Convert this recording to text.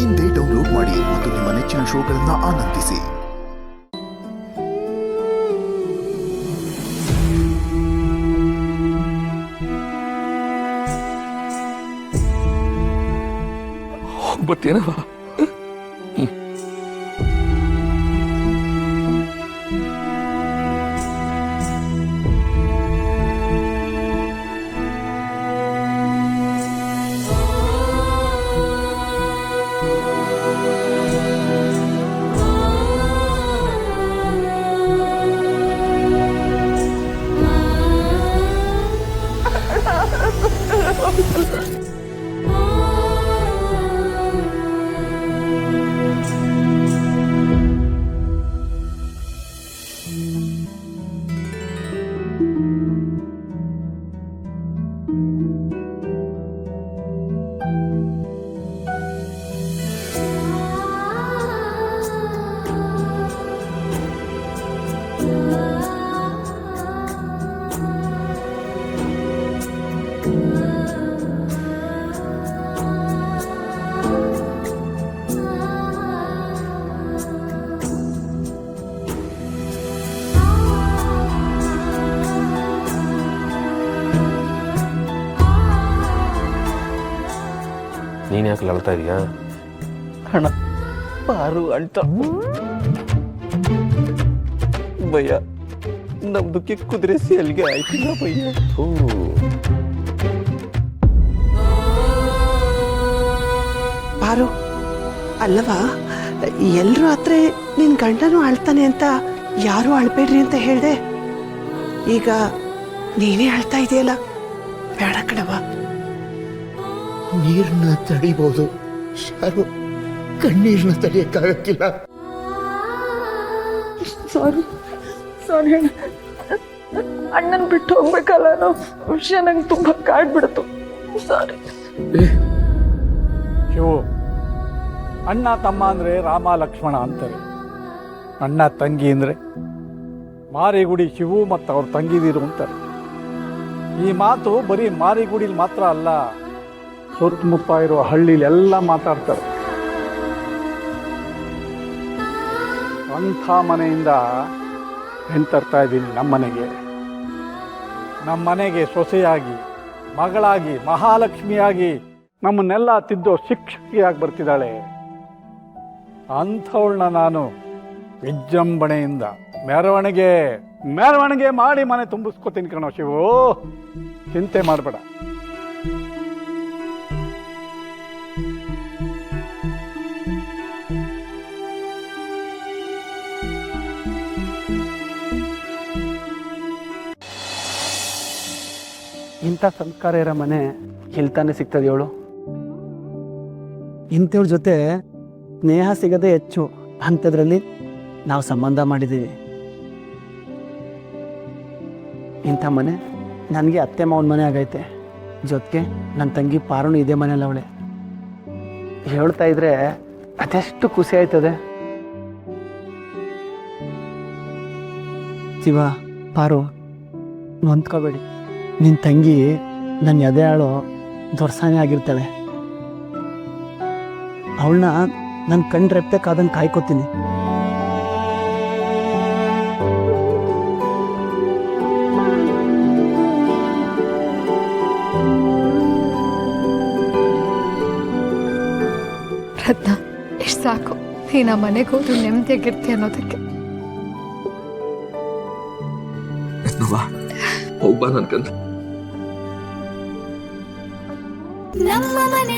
ಇಂದೇ ಡೌನ್ಲೋಡ್ ಮಾಡಿ ಮತ್ತು ನಿಮ್ಮ ನೆಚ್ಚಿನ ಶೋಗಳನ್ನು ಆನಂದಿಸಿ. ಹೋಗ್ಬತ್ತೇನವ? ನೀನು ಯಾಕೆ ಅಳ್ತಾ ಇದೀಯಾ? ಅಣ್ಣ ಪಾರು ಅಂಟ ಭಯ್ಯ, ನಮ್ದಕ್ಕೆ ಕುದುರೆ ಸೇಲ್ಗೆ ಆಯ್ತಿಲ್ಲ ಭಯ್ಯ. ಪಾರು ಅಲ್ಲವಾ, ಎಲ್ರೂ ಹತ್ರ ನಿನ್ ಗಂಡನು ಅಳ್ತಾನೆ ಅಂತ ಯಾರು ಅಳ್ಬೇಡ್ರಿ ಅಂತ ಹೇಳ್ದೆ. ಈಗ ನೀನೇ ಅಳ್ತಾ ಇದೆಯಲ್ಲ, ಬೇಡ ಕಣವ. ನೀರನ್ನ ತಡಿಬಹುದು, ಯಾರು ಕಣ್ಣೀರನ್ನ ತಡೆಯಕ್ಕಾಗಕ್ಕಿಲ್ಲ. ಸಾರಿ ಸಾರಿ ಅಣ್ಣ, ಅಣ್ಣನ್ ಬಿಟ್ಟು ಹೋಗ್ಬೇಕಲ್ಲ ಅನ್ನೋ ವಿಷಯ ನಂಗೆ ತುಂಬಾ ಕಾಡ್ಬಿಡ್ತು. ಸಾರಿ. ಶಿವು, ಅಣ್ಣ ತಮ್ಮ ಅಂದರೆ ರಾಮ ಲಕ್ಷ್ಮಣ ಅಂತಾರೆ. ಅಣ್ಣ ತಂಗಿ ಅಂದರೆ ಮಾರಿಗುಡಿ ಶಿವು ಮತ್ತು ಅವ್ರ ತಂಗಿದಿರು ಅಂತಾರೆ. ಈ ಮಾತು ಬರೀ ಮಾರಿಗುಡಿಲಿ ಮಾತ್ರ ಅಲ್ಲ, ಸುತ್ತಮುತ್ತ ಇರೋ ಹಳ್ಳಿಲೆಲ್ಲ ಮಾತಾಡ್ತಾರೆ. ಅಂಥ ಮನೆಯಿಂದ ಹೆಣ್ತರ್ತಾ ಇದ್ದೀನಿ ನಮ್ಮ ಮನೆಗೆ ಸೊಸೆಯಾಗಿ, ಮಗಳಾಗಿ, ಮಹಾಲಕ್ಷ್ಮಿಯಾಗಿ ನಮ್ಮನ್ನೆಲ್ಲ ತಿದ್ದೋ ಶಿಕ್ಷಕಿಯಾಗಿ ಬರ್ತಿದ್ದಾಳೆ. ಅಂಥವಳನ್ನ ನಾನು ವಿಜೃಂಭಣೆಯಿಂದ ಮೆರವಣಿಗೆ ಮಾಡಿ ಮನೆ ತುಂಬಿಸ್ಕೊತೀನಿ ಕಣೋ ಶಿವು, ಚಿಂತೆ ಮಾಡಬೇಡ. ಇಂಥ ಸಂಸ್ಕಾರ ಇರೋ ಮನೆ ಎಲ್ತಾನೆ ಸಿಗ್ತದೆ ಹೇಳು? ಇಂಥವ್ರ ಜೊತೆ ಸ್ನೇಹ ಸಿಗದೆ ಹೆಚ್ಚು ಅಂಥದ್ರಲ್ಲಿ ನಾವು ಸಂಬಂಧ ಮಾಡಿದ್ದೀವಿ. ಇಂಥ ಮನೆ ನನಗೆ ಅತ್ತೆ ಮಾವನ ಮನೆ ಆಗೈತೆ. ಜೊತೆಗೆ ನನ್ನ ತಂಗಿ ಪಾರುನು ಇದೇ ಮನೇಲಿ ಅವಳೆ. ಹೇಳ್ತಾ ಇದ್ರೆ ಅದೆಷ್ಟು ಖುಷಿ ಆಯ್ತದೆ. ಶಿವ, ಪಾರು, ಹೊಂದ್ಕೋಬೇಡಿ. ನಿನ್ನ ತಂಗಿ ನನ್ನ ಎದೆ ಆಳೋ ದೊರ್ಸಾನೆ ಆಗಿರ್ತಾಳೆ. ಅವಳನ್ನ ನನ್ನ ಕಣ್ರೆಪ್ಪೆ ಕಾದಂಗೆ ಕಾಯ್ಕೋತೀನಿ. ರತ್ನ, ಇಷ್ಟು ಸಾಕು. ನೀನು ಆ ಮನೆಗೆ ಹೋದ್ರು ನೆಮ್ಮದಿಯಾಗಿರ್ತೀಯ ಅನ್ನೋದಕ್ಕೆ. ಹೋಗ್ಬಾ ನನ್ಕಂತ. ನಮ್ಮ ಮನೆ